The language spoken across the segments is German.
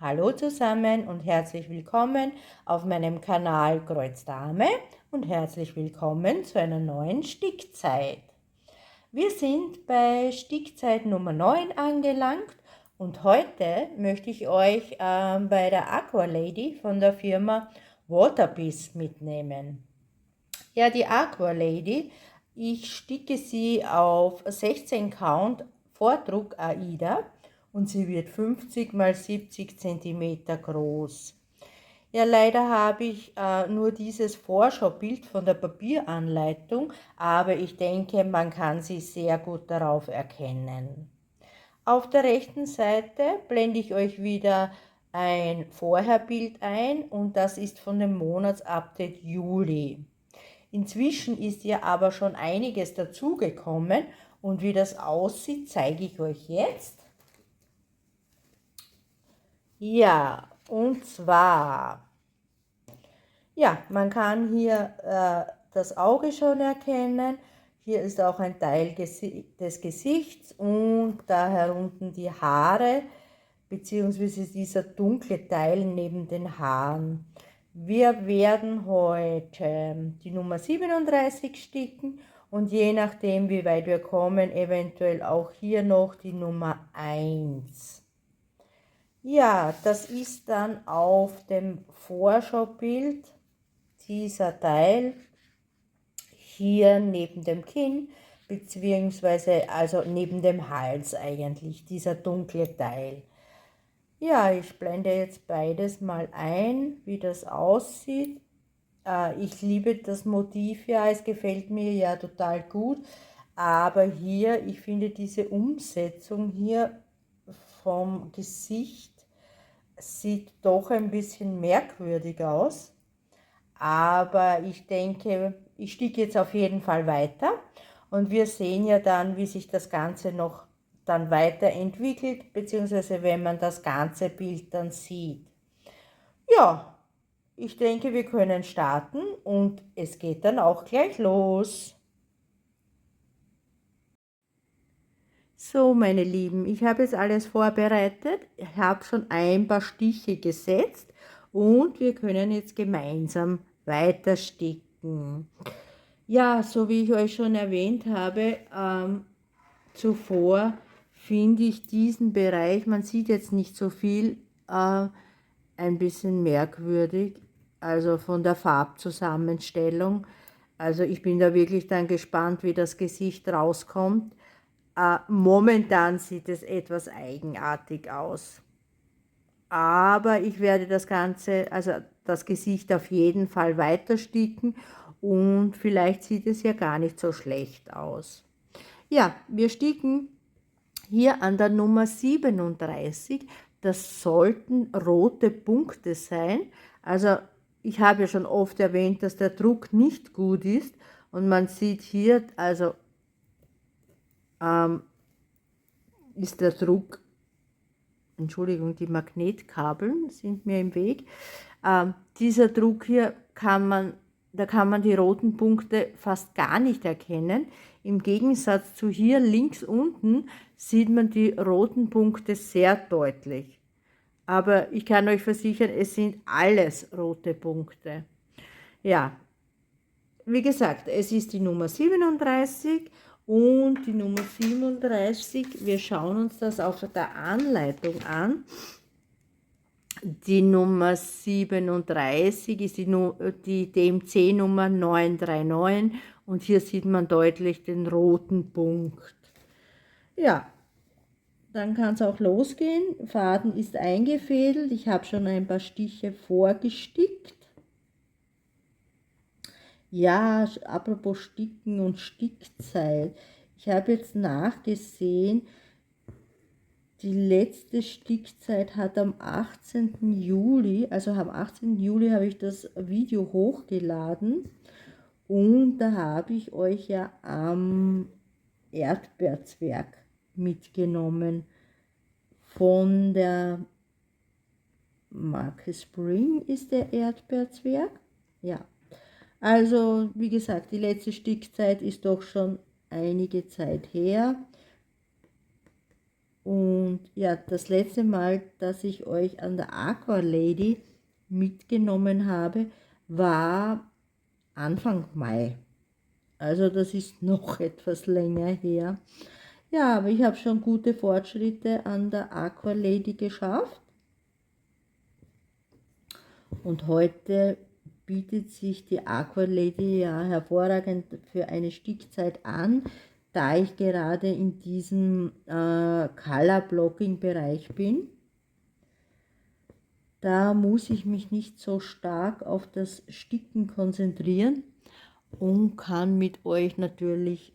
Hallo zusammen und herzlich willkommen auf meinem Kanal Kreuzdame und herzlich willkommen zu einer neuen Stickzeit. Wir sind bei Stickzeit Nummer 9 angelangt und heute möchte ich euch bei der Aqua Lady von der Firma Waterpiece mitnehmen. Ja, die Aqua Lady, ich sticke sie auf 16 Count Vordruck Aida und sie wird 50 x 70 cm groß. Ja, leider habe ich nur dieses Vorschaubild von der Papieranleitung, aber ich denke, man kann sie sehr gut darauf erkennen. Auf der rechten Seite blende ich euch wieder ein Vorherbild ein und das ist von dem Monatsupdate Juli. Inzwischen ist ja aber schon einiges dazugekommen und wie das aussieht, zeige ich euch jetzt. Ja, und zwar, ja, man kann hier das Auge schon erkennen. Hier ist auch ein Teil des Gesichts und da herunten die Haare, beziehungsweise dieser dunkle Teil neben den Haaren. Wir werden heute die Nummer 37 sticken und je nachdem, wie weit wir kommen, eventuell auch hier noch die Nummer 1. Ja, das ist dann auf dem Vorschaubild dieser Teil hier neben dem Kinn, beziehungsweise also neben dem Hals eigentlich, dieser dunkle Teil. Ja, ich blende jetzt beides mal ein, wie das aussieht. Ich liebe das Motiv ja, es gefällt mir ja total gut, aber hier, ich finde diese Umsetzung hier vom Gesicht sieht doch ein bisschen merkwürdig aus. Aber ich denke, ich sticke jetzt auf jeden Fall weiter und wir sehen ja dann, wie sich das Ganze noch dann weiterentwickelt, beziehungsweise wenn man das ganze Bild dann sieht. Ja, ich denke, wir können starten und es geht dann auch gleich los. So, meine Lieben, ich habe jetzt alles vorbereitet. Ich habe schon ein paar Stiche gesetzt und wir können jetzt gemeinsam weiter sticken. Ja, so wie ich euch schon erwähnt habe, zuvor finde ich diesen Bereich, man sieht jetzt nicht so viel, ein bisschen merkwürdig, also von der Farbzusammenstellung. Also ich bin da wirklich dann gespannt, wie das Gesicht rauskommt. Momentan sieht es etwas eigenartig aus. Aber ich werde das Ganze, also das Gesicht auf jeden Fall weiter sticken und vielleicht sieht es ja gar nicht so schlecht aus. Ja, wir sticken hier an der Nummer 37. Das sollten rote Punkte sein. Also ich habe ja schon oft erwähnt, dass der Druck nicht gut ist und man sieht hier, also ist der Druck, Entschuldigung, die Magnetkabeln sind mir im Weg. Dieser Druck hier da kann man die roten Punkte fast gar nicht erkennen. Im Gegensatz zu hier links unten sieht man die roten Punkte sehr deutlich. Aber ich kann euch versichern, es sind alles rote Punkte. Ja, wie gesagt, es ist die Nummer 37 und die Nummer 37, wir schauen uns das auf der Anleitung an. Die Nummer 37 ist die DMC-Nummer 939 und hier sieht man deutlich den roten Punkt. Ja, dann kann es auch losgehen. Faden ist eingefädelt, ich habe schon ein paar Stiche vorgestickt. Ja, apropos Sticken und Stickzeit. Ich habe jetzt nachgesehen, die letzte Stickzeit hat am 18. Juli, also am 18. Juli habe ich das Video hochgeladen und da habe ich euch ja am Erdbeerzwerg mitgenommen von der Marke Spring ist der Erdbeerzwerg. Ja, also wie gesagt, die letzte Stickzeit ist doch schon einige Zeit her. Und ja, das letzte Mal, dass ich euch an der Aqua Lady mitgenommen habe, war Anfang Mai. Also das ist noch etwas länger her. Ja, aber ich habe schon gute Fortschritte an der Aqua Lady geschafft. Und heute bietet sich die Aqua Lady ja hervorragend für eine Stickzeit an, da ich gerade in diesem Color Blocking Bereich bin. Da muss ich mich nicht so stark auf das Sticken konzentrieren und kann mit euch natürlich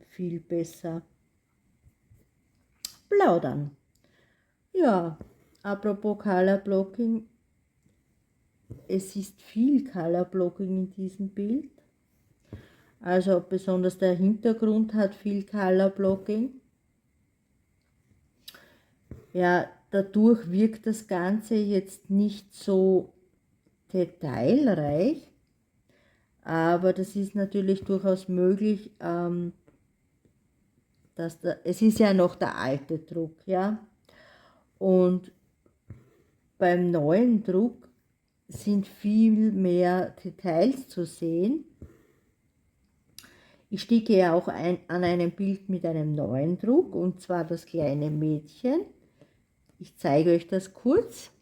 viel besser plaudern. Ja, apropos Color Blocking, es ist viel Color Blocking in diesem Bild. Also besonders der Hintergrund hat viel Color Blocking. Ja, dadurch wirkt das Ganze jetzt nicht so detailreich, aber das ist natürlich durchaus möglich, es ist ja noch der alte Druck, ja, und beim neuen Druck sind viel mehr Details zu sehen. Ich sticke ja auch an einem Bild mit einem neuen Druck, und zwar das kleine Mädchen. Ich zeige euch das kurz.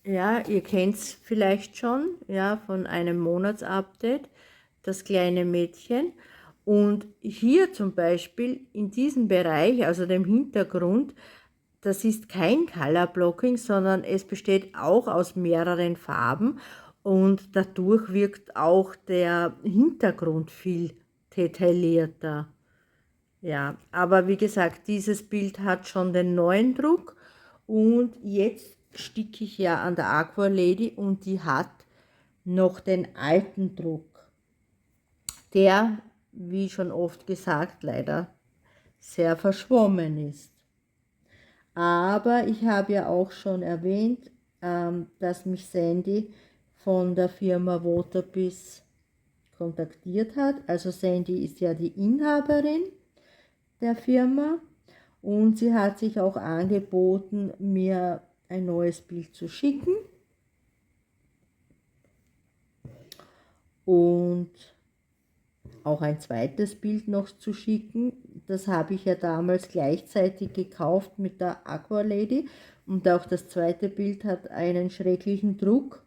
Ja, ihr kennt es vielleicht schon, ja, von einem Monatsupdate, das kleine Mädchen. Und hier zum Beispiel in diesem Bereich, also dem Hintergrund, das ist kein Color Blocking, sondern es besteht auch aus mehreren Farben und dadurch wirkt auch der Hintergrund viel detaillierter. Ja, aber wie gesagt, dieses Bild hat schon den neuen Druck und jetzt sticke ich ja an der Aqua Lady und die hat noch den alten Druck, der, wie schon oft gesagt, leider sehr verschwommen ist. Aber ich habe ja auch schon erwähnt, dass mich Sandy von der Firma Waterbiz kontaktiert hat. Also Sandy ist ja die Inhaberin der Firma und sie hat sich auch angeboten, mir ein neues Bild zu schicken. Und auch ein zweites Bild noch zu schicken. Das habe ich ja damals gleichzeitig gekauft mit der Aqua Lady und auch das zweite Bild hat einen schrecklichen Druck.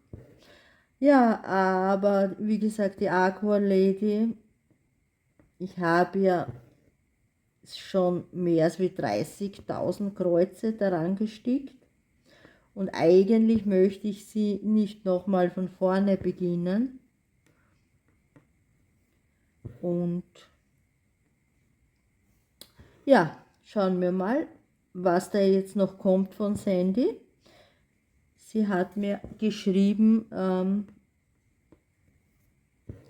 Ja, aber wie gesagt, die Aqua Lady, ich habe ja schon mehr als wie 30.000 Kreuze daran gestickt und eigentlich möchte ich sie nicht nochmal von vorne beginnen. Und ja, schauen wir mal, was da jetzt noch kommt von Sandy. Sie hat mir geschrieben,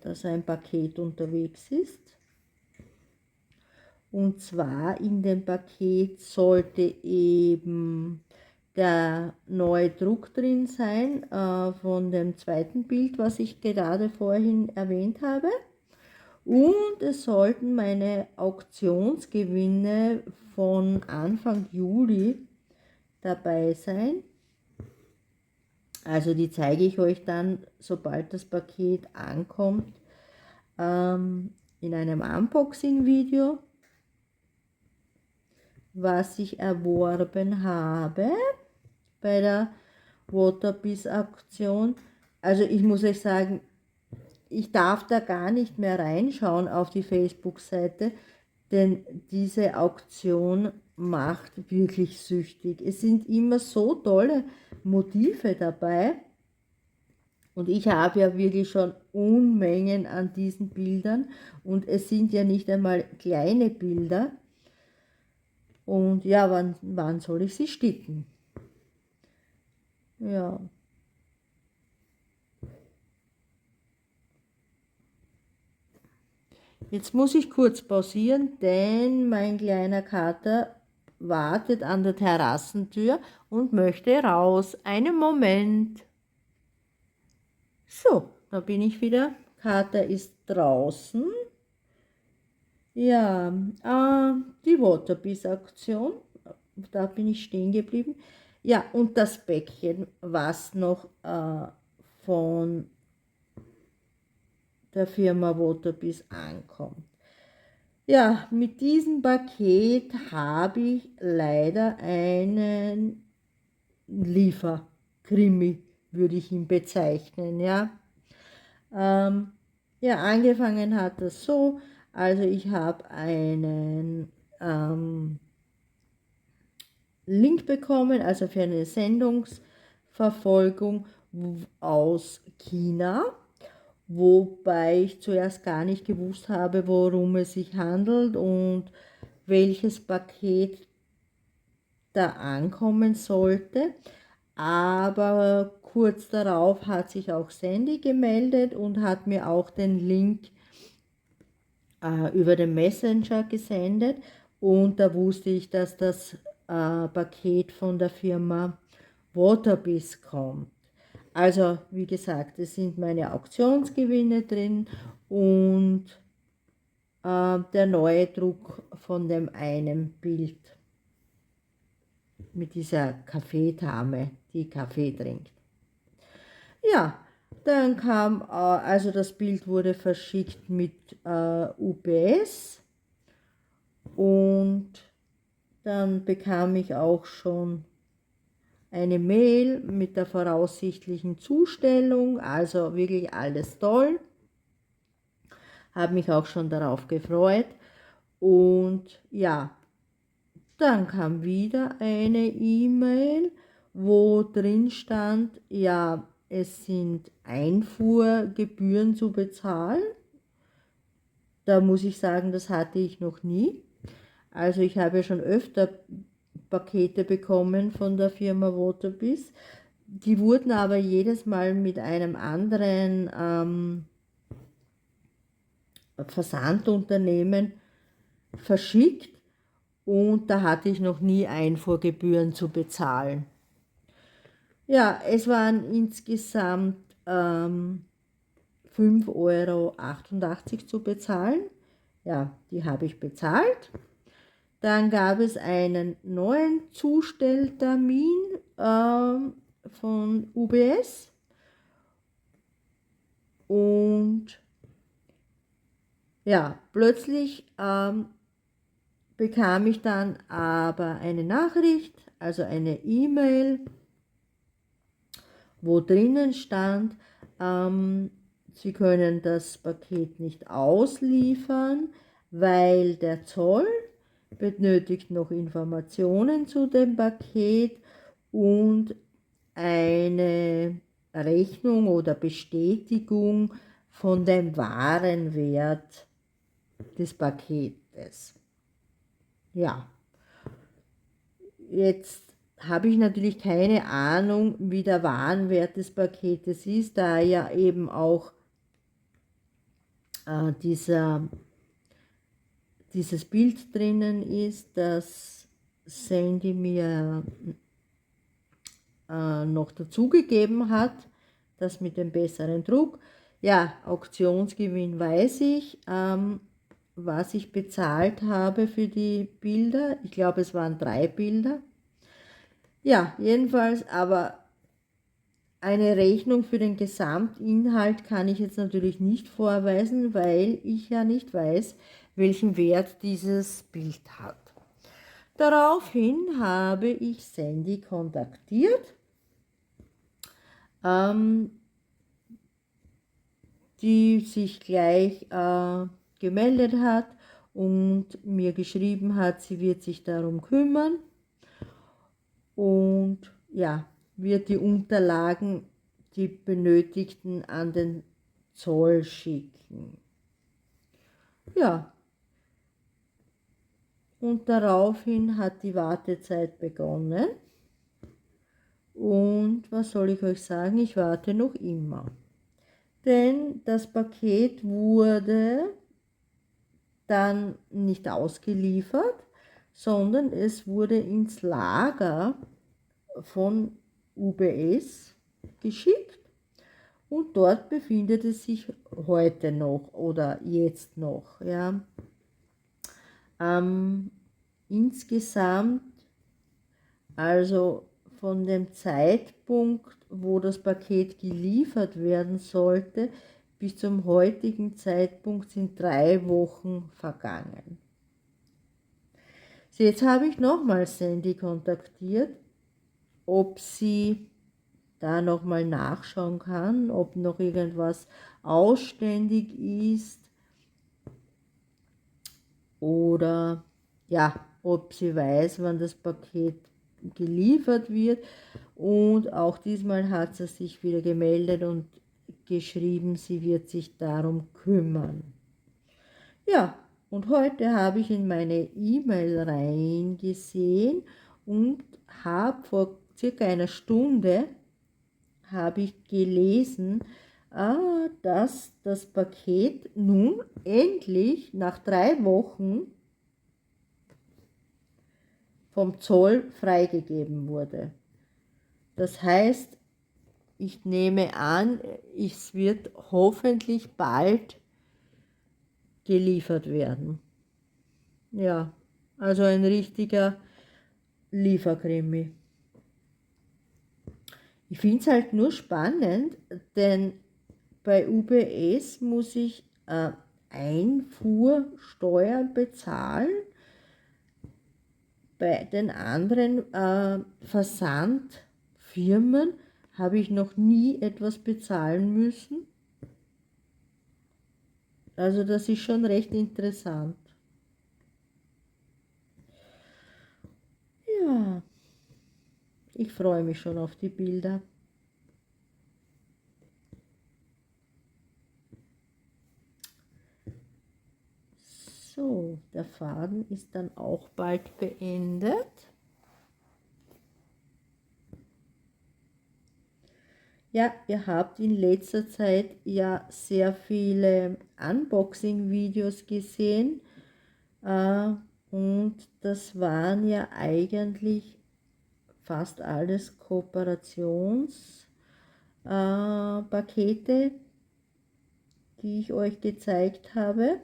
dass ein Paket unterwegs ist. Und zwar in dem Paket sollte eben der neue Druck drin sein von dem zweiten Bild, was ich gerade vorhin erwähnt habe. Und es sollten meine Auktionsgewinne von Anfang Juli dabei sein. Also die zeige ich euch dann, sobald das Paket ankommt, in einem Unboxing-Video, was ich erworben habe bei der Waterbiz-Aktion. Also ich muss euch sagen, ich darf da gar nicht mehr reinschauen auf die Facebook-Seite, denn diese Auktion macht wirklich süchtig. Es sind immer so tolle Motive dabei und ich habe ja wirklich schon Unmengen an diesen Bildern und es sind ja nicht einmal kleine Bilder. Und ja, wann soll ich sie sticken? Ja. Jetzt muss ich kurz pausieren, denn mein kleiner Kater wartet an der Terrassentür und möchte raus. Einen Moment. So, da bin ich wieder. Kater ist draußen. Ja, die Waterbies-Aktion, da bin ich stehen geblieben. Ja, und das Päckchen, was noch von der Firma Waterbies ankommt. Ja, mit diesem Paket habe ich leider einen Lieferkrimi, würde ich ihn bezeichnen, ja. Ja, angefangen hat das so, also ich habe einen Link bekommen, also für eine Sendungsverfolgung aus China, wobei ich zuerst gar nicht gewusst habe, worum es sich handelt und welches Paket da ankommen sollte. Aber kurz darauf hat sich auch Sandy gemeldet und hat mir auch den Link über den Messenger gesendet, und da wusste ich, dass das Paket von der Firma Waterbies kommt. Also wie gesagt, es sind meine Auktionsgewinne drin und der neue Druck von dem einen Bild mit dieser Kaffeedame, die Kaffee trinkt. Ja, dann kam, also das Bild wurde verschickt mit UPS, und dann bekam ich auch schon eine Mail mit der voraussichtlichen Zustellung, also wirklich alles toll. Habe mich auch schon darauf gefreut. Und ja, dann kam wieder eine E-Mail, wo drin stand, ja, es sind Einfuhrgebühren zu bezahlen. Da muss ich sagen, das hatte ich noch nie. Also ich habe schon öfter Pakete bekommen von der Firma Waterbies. Die wurden aber jedes Mal mit einem anderen Versandunternehmen verschickt, und da hatte ich noch nie Einfuhrgebühren zu bezahlen. Ja, es waren insgesamt 5,88 € zu bezahlen. Ja, die habe ich bezahlt. Dann gab es einen neuen Zustelltermin von UBS, und ja, plötzlich bekam ich dann aber eine Nachricht, also eine E-Mail, wo drinnen stand, Sie können das Paket nicht ausliefern, weil der Zoll benötigt noch Informationen zu dem Paket und eine Rechnung oder Bestätigung von dem Warenwert des Paketes. Ja, jetzt habe ich natürlich keine Ahnung, wie der Warenwert des Paketes ist, da ja eben auch dieses Bild drinnen ist, das Sandy mir noch dazugegeben hat, das mit dem besseren Druck. Ja, Auktionsgewinn weiß ich, was ich bezahlt habe für die Bilder. Ich glaube, es waren 3 Bilder. Ja, jedenfalls, aber eine Rechnung für den Gesamtinhalt kann ich jetzt natürlich nicht vorweisen, weil ich ja nicht weiß, welchen Wert dieses Bild hat. Daraufhin habe ich Sandy kontaktiert, die sich gleich gemeldet hat und mir geschrieben hat, sie wird sich darum kümmern und ja, wird die Unterlagen, die benötigten, an den Zoll schicken. Ja, und daraufhin hat die Wartezeit begonnen. Und was soll ich euch sagen, ich warte noch immer. Denn das Paket wurde dann nicht ausgeliefert, sondern es wurde ins Lager von UBS geschickt, und dort befindet es sich heute noch oder jetzt noch. Ja. Insgesamt, also von dem Zeitpunkt, wo das Paket geliefert werden sollte, bis zum heutigen Zeitpunkt sind 3 Wochen vergangen. So, jetzt habe ich nochmal Sandy kontaktiert, ob sie da nochmal nachschauen kann, ob noch irgendwas ausständig ist oder ja, ob sie weiß, wann das Paket geliefert wird. Und auch diesmal hat sie sich wieder gemeldet und geschrieben, sie wird sich darum kümmern. Ja, und heute habe ich in meine E-Mail reingesehen und habe vor circa einer Stunde habe ich gelesen, dass das Paket nun endlich nach 3 Wochen vom Zoll freigegeben wurde. Das heißt, ich nehme an, es wird hoffentlich bald geliefert werden. Ja, also ein richtiger Lieferkrimi. Ich finde es halt nur spannend, denn bei UPS muss ich Einfuhrsteuern bezahlen. Bei den anderen Versandfirmen habe ich noch nie etwas bezahlen müssen. Also das ist schon recht interessant. Ja, ich freue mich schon auf die Bilder. So, der Faden ist dann auch bald beendet. Ja, ihr habt in letzter Zeit ja sehr viele Unboxing-Videos gesehen und das waren ja eigentlich fast alles Kooperationspakete, die ich euch gezeigt habe.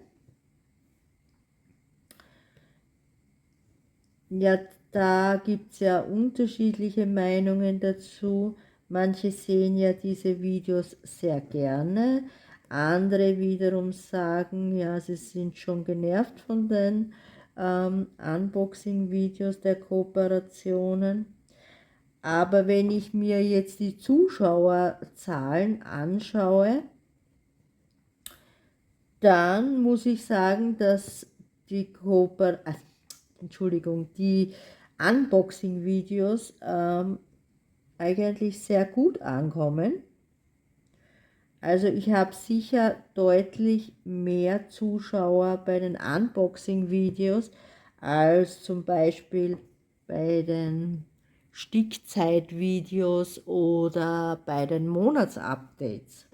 Ja, da gibt es ja unterschiedliche Meinungen dazu. Manche sehen ja diese Videos sehr gerne, andere wiederum sagen, ja, sie sind schon genervt von den Unboxing-Videos der Kooperationen. Aber wenn ich mir jetzt die Zuschauerzahlen anschaue, dann muss ich sagen, dass die die Unboxing-Videos eigentlich sehr gut ankommen. Also ich habe sicher deutlich mehr Zuschauer bei den Unboxing-Videos als zum Beispiel bei den Stickzeit-Videos oder bei den Monatsupdates.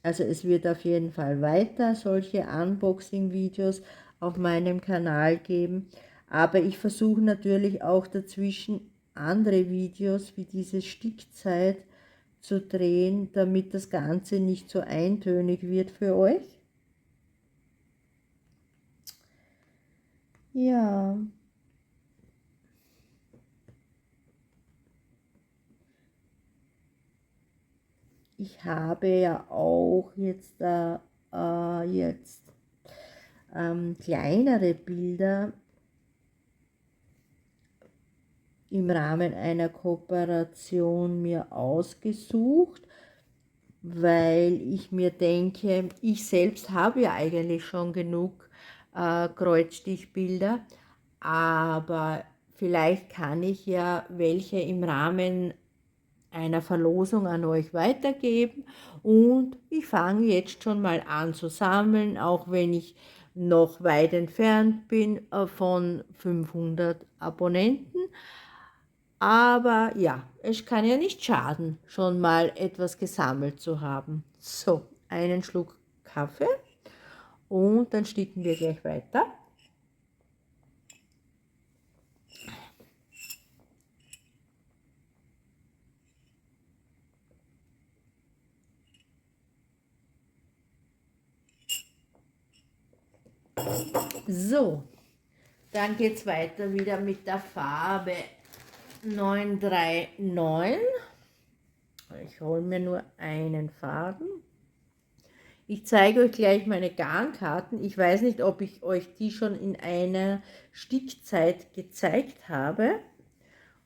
Also es wird auf jeden Fall weiter solche Unboxing-Videos auf meinem Kanal geben, aber ich versuche natürlich auch dazwischen andere Videos wie diese Stickzeit zu drehen, damit das Ganze nicht so eintönig wird für euch. Ja. Ich habe ja auch jetzt, kleinere Bilder im Rahmen einer Kooperation mir ausgesucht, weil ich mir denke, ich selbst habe ja eigentlich schon genug Kreuzstichbilder, aber vielleicht kann ich ja welche im Rahmen einer Verlosung an euch weitergeben und ich fange jetzt schon mal an zu sammeln, auch wenn ich noch weit entfernt bin von 500 Abonnenten. Aber ja, es kann ja nicht schaden, schon mal etwas gesammelt zu haben. So, einen Schluck Kaffee und dann sticken wir gleich weiter. So, dann geht es weiter wieder mit der Farbe 939. Ich hole mir nur einen Faden. Ich zeige euch gleich meine Garnkarten. Ich weiß nicht, ob ich euch die schon in einer Stickzeit gezeigt habe.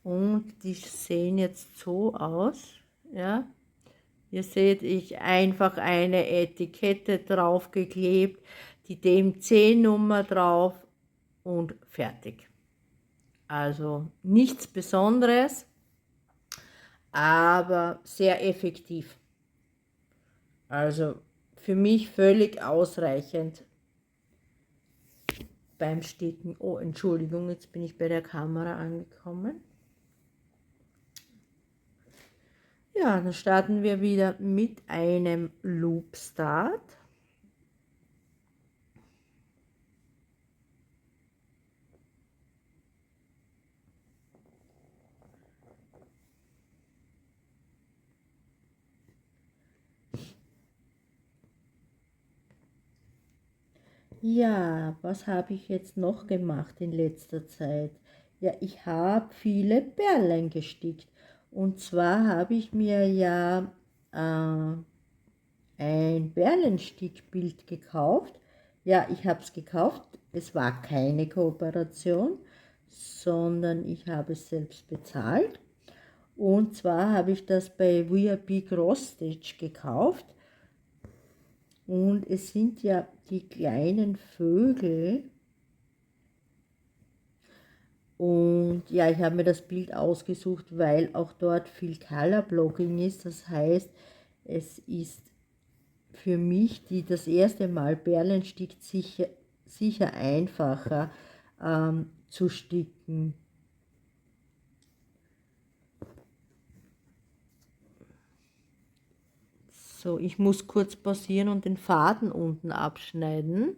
Und die sehen jetzt so aus. Ja. Ihr seht, ich einfach eine Etikette draufgeklebt, die DMC-Nummer drauf und fertig. Also nichts Besonderes, aber sehr effektiv. Also für mich völlig ausreichend beim Sticken. Oh, Entschuldigung, jetzt bin ich bei der Kamera angekommen. Ja, dann starten wir wieder mit einem Loop Start. Ja, was habe ich jetzt noch gemacht in letzter Zeit? Ja, ich habe viele Perlen gestickt. Und zwar habe ich mir ja ein Perlenstickbild gekauft. Ja, ich habe es gekauft. Es war keine Kooperation, sondern ich habe es selbst bezahlt. Und zwar habe ich das bei VIP Cross Stitch gekauft. Und es sind ja die kleinen Vögel. Und ja, ich habe mir das Bild ausgesucht, weil auch dort viel Color Blocking ist. Das heißt, es ist für mich, die das erste Mal Perlen stickt, sicher einfacher zu sticken. So, ich muss kurz pausieren und den Faden unten abschneiden.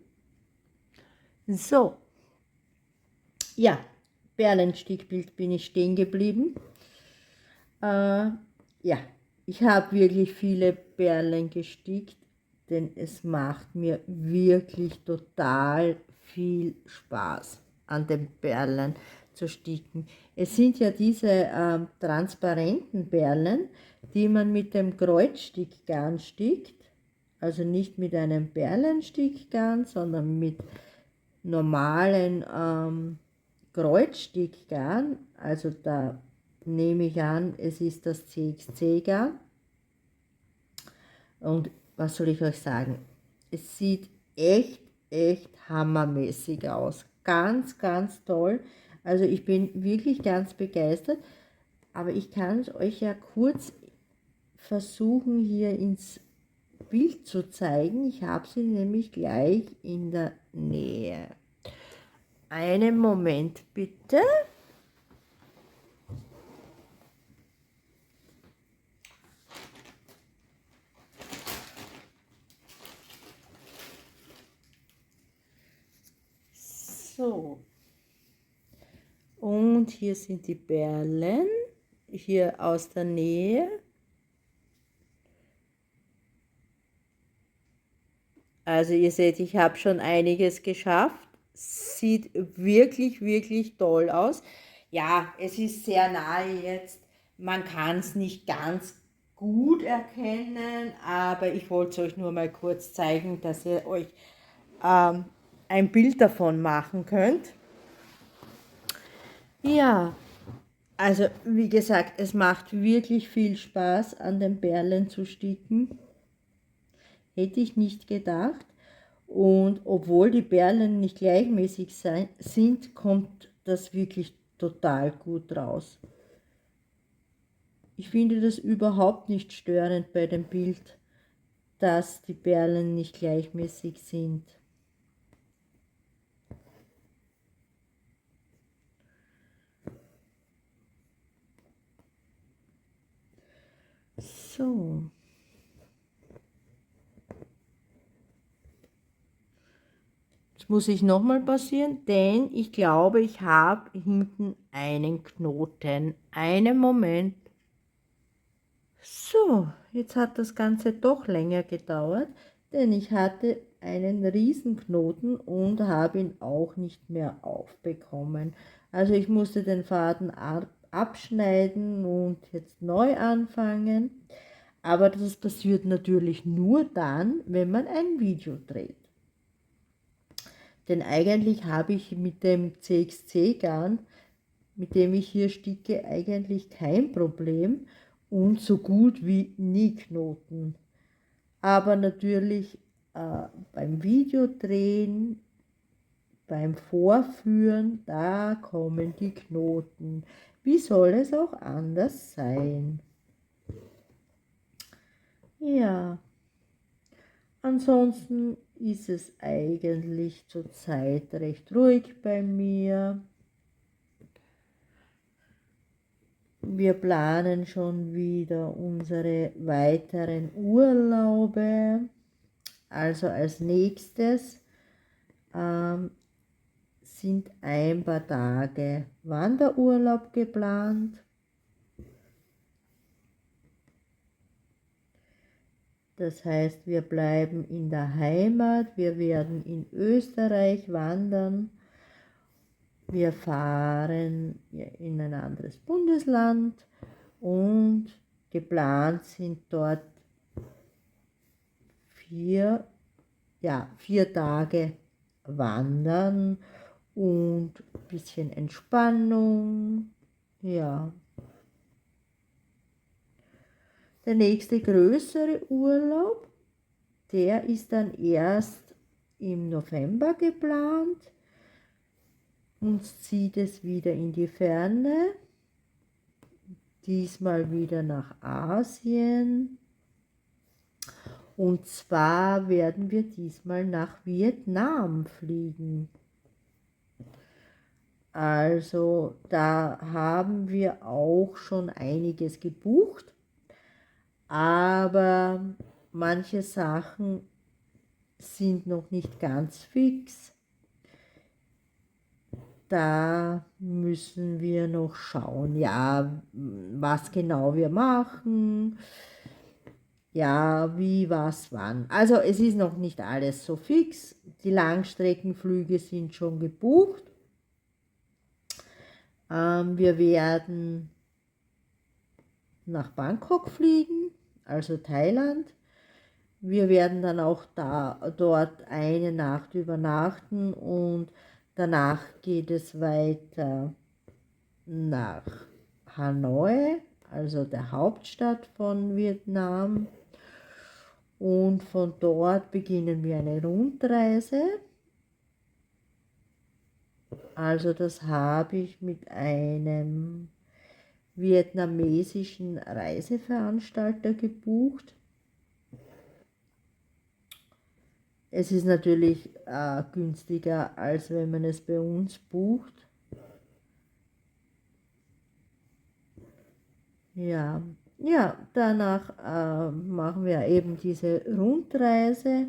So, ja, Perlenstickbild bin ich stehen geblieben. Ja, ich habe wirklich viele Perlen gestickt, denn es macht mir wirklich total viel Spaß, an den Perlen zu sticken. Es sind ja diese transparenten Perlen, die man mit dem Kreuzstickgarn stickt, also nicht mit einem Perlenstickgarn, sondern mit normalen Kreuzstickgarn. Also da nehme ich an, es ist das CXC-Garn. Und was soll ich euch sagen? Es sieht echt hammermäßig aus. Ganz, ganz toll. Also ich bin wirklich ganz begeistert. Aber ich kann es euch ja kurz versuchen, hier ins Bild zu zeigen. Ich habe sie nämlich gleich in der Nähe. Einen Moment bitte. So. Und hier sind die Perlen, hier aus der Nähe. Also ihr seht, ich habe schon einiges geschafft. Sieht wirklich, wirklich toll aus. Ja, es ist sehr nahe jetzt. Man kann es nicht ganz gut erkennen, aber ich wollte es euch nur mal kurz zeigen, dass ihr euch ein Bild davon machen könnt. Ja, also wie gesagt, es macht wirklich viel Spaß, an den Perlen zu sticken. Hätte ich nicht gedacht. Und obwohl die Perlen nicht gleichmäßig sind, kommt das wirklich total gut raus. Ich finde das überhaupt nicht störend bei dem Bild, dass die Perlen nicht gleichmäßig sind. So. Jetzt muss ich nochmal passieren, denn ich glaube, ich habe hinten einen Knoten. Einen Moment. So, jetzt hat das Ganze doch länger gedauert. denn ich hatte einen Riesenknoten und habe ihn auch nicht mehr aufbekommen. Also ich musste den Faden abschneiden und jetzt neu anfangen. Aber das passiert natürlich nur dann, wenn man ein Video dreht. Denn eigentlich habe ich mit dem CXC-Garn, mit dem ich hier sticke, eigentlich kein Problem und so gut wie nie Knoten. Aber natürlich beim Videodrehen, beim Vorführen, da kommen die Knoten. Wie soll es auch anders sein? Ja, ansonsten ist es eigentlich zurzeit recht ruhig bei mir. Wir planen schon wieder unsere weiteren Urlaube. Also als nächstes sind ein paar Tage Wanderurlaub geplant. Das heißt, wir bleiben in der Heimat, wir werden in Österreich wandern, wir fahren in ein anderes Bundesland und geplant sind dort 4 Tage wandern und ein bisschen Entspannung. Ja. Der nächste größere Urlaub, der ist dann erst im November geplant. Uns zieht es wieder in die Ferne, diesmal wieder nach Asien. Und zwar werden wir diesmal nach Vietnam fliegen. Also da haben wir auch schon einiges gebucht, aber manche Sachen sind noch nicht ganz fix. Da müssen wir noch schauen, ja, was genau wir machen, ja, wie, was, wann. Also es ist noch nicht alles so fix. Die Langstreckenflüge sind schon gebucht. Wir werden nach Bangkok fliegen, also Thailand. Wir werden dann auch dort eine Nacht übernachten und danach geht es weiter nach Hanoi, also der Hauptstadt von Vietnam. Und von dort beginnen wir eine Rundreise. Also das habe ich mit einem vietnamesischen Reiseveranstalter gebucht. Es ist natürlich günstiger, als wenn man es bei uns bucht. Ja, danach machen wir eben diese Rundreise,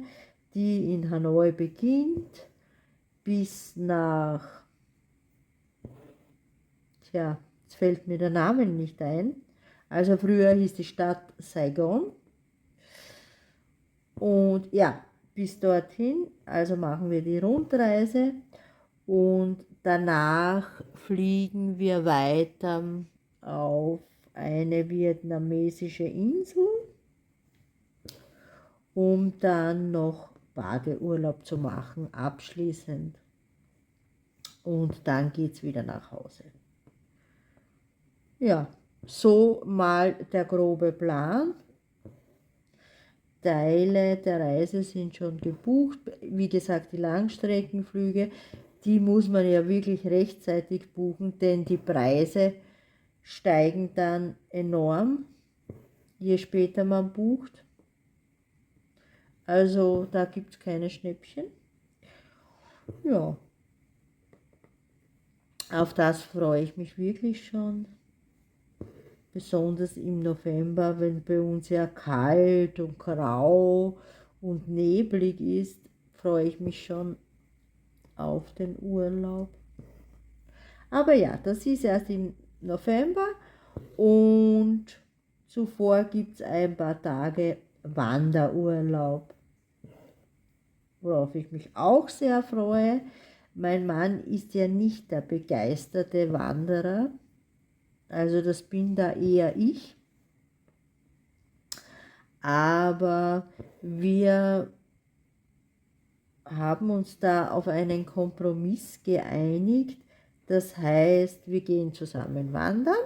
die in Hanoi beginnt, bis nach, jetzt fällt mir der Name nicht ein. Also früher hieß die Stadt Saigon. Und ja, bis dorthin, also machen wir die Rundreise und danach fliegen wir weiter auf eine vietnamesische Insel, um dann noch Badeurlaub zu machen, abschließend. Und dann geht es wieder nach Hause. Ja, so mal der grobe Plan. Teile der Reise sind schon gebucht. Wie gesagt, die Langstreckenflüge, die muss man ja wirklich rechtzeitig buchen, denn die Preise steigen dann enorm, je später man bucht. Also da gibt es keine Schnäppchen. Ja, auf das freue ich mich wirklich schon. Besonders im November, wenn bei uns ja kalt und grau und neblig ist, freue ich mich schon auf den Urlaub. Aber ja, das ist erst im November und zuvor gibt es ein paar Tage Wanderurlaub. worauf ich mich auch sehr freue. Mein Mann ist ja nicht der begeisterte Wanderer, also das bin da eher ich, aber wir haben uns da auf einen Kompromiss geeinigt. Das heißt, wir gehen zusammen wandern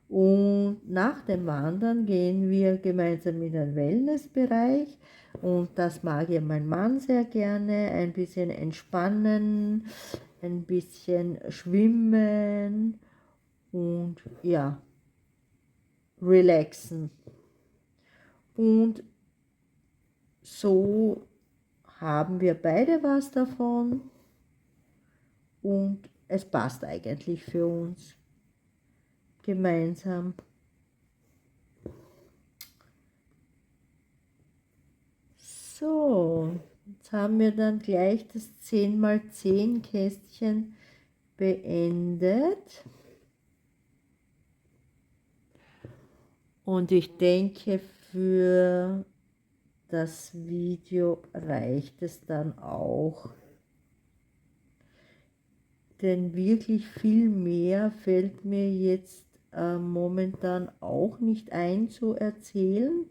und nach dem Wandern gehen wir gemeinsam in den Wellnessbereich und das mag ja mein Mann sehr gerne, ein bisschen entspannen, ein bisschen schwimmen und ja, relaxen. Und so haben wir beide was davon und es passt eigentlich für uns gemeinsam. So, jetzt haben wir dann gleich das 10×10 Kästchen beendet. Und ich denke, für das Video reicht es dann auch. Denn wirklich viel mehr fällt mir jetzt momentan auch nicht ein zu erzählen.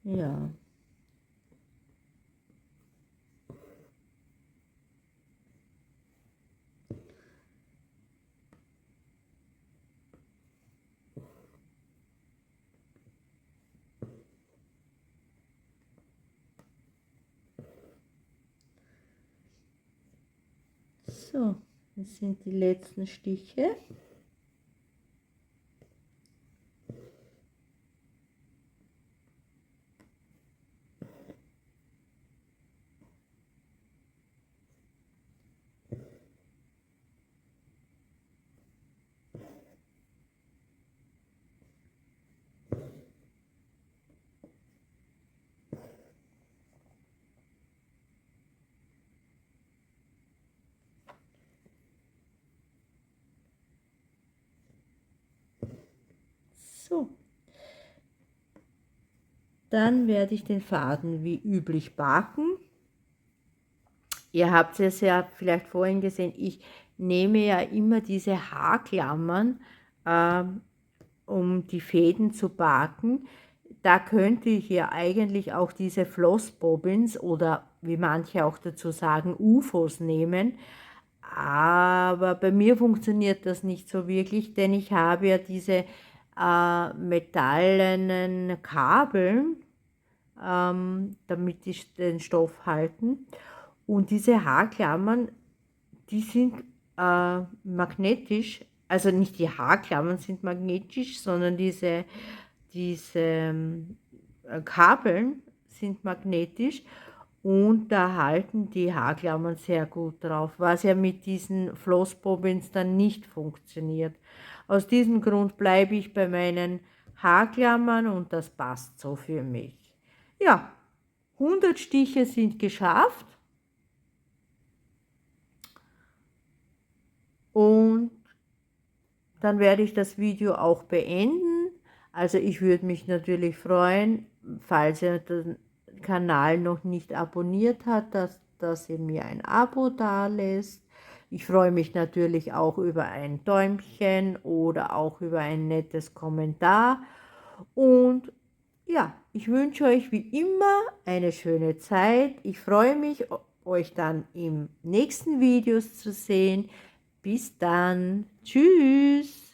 Ja. So, das sind die letzten Stiche. So, dann werde ich den Faden wie üblich backen. Ihr habt es ja vielleicht vorhin gesehen, ich nehme ja immer diese Haarklammern, um die Fäden zu backen. Da könnte ich ja eigentlich auch diese Flossbobbins oder wie manche auch dazu sagen, UFOs nehmen. Aber bei mir funktioniert das nicht so wirklich, denn ich habe ja diese metallenen Kabel, damit die den Stoff halten. Und diese Haarklammern, die sind magnetisch, also nicht die Haarklammern sind magnetisch, sondern diese Kabeln sind magnetisch und da halten die Haarklammern sehr gut drauf, was ja mit diesen Flossbobbins dann nicht funktioniert. Aus diesem Grund bleibe ich bei meinen Haarklammern und das passt so für mich. Ja, 100 Stiche sind geschafft und dann werde ich das Video auch beenden. Also ich würde mich natürlich freuen, falls ihr den Kanal noch nicht abonniert habt, dass ihr mir ein Abo dalässt. Ich freue mich natürlich auch über ein Däumchen oder auch über ein nettes Kommentar. Und ja, ich wünsche euch wie immer eine schöne Zeit. Ich freue mich, euch dann im nächsten Videos zu sehen. Bis dann. Tschüss.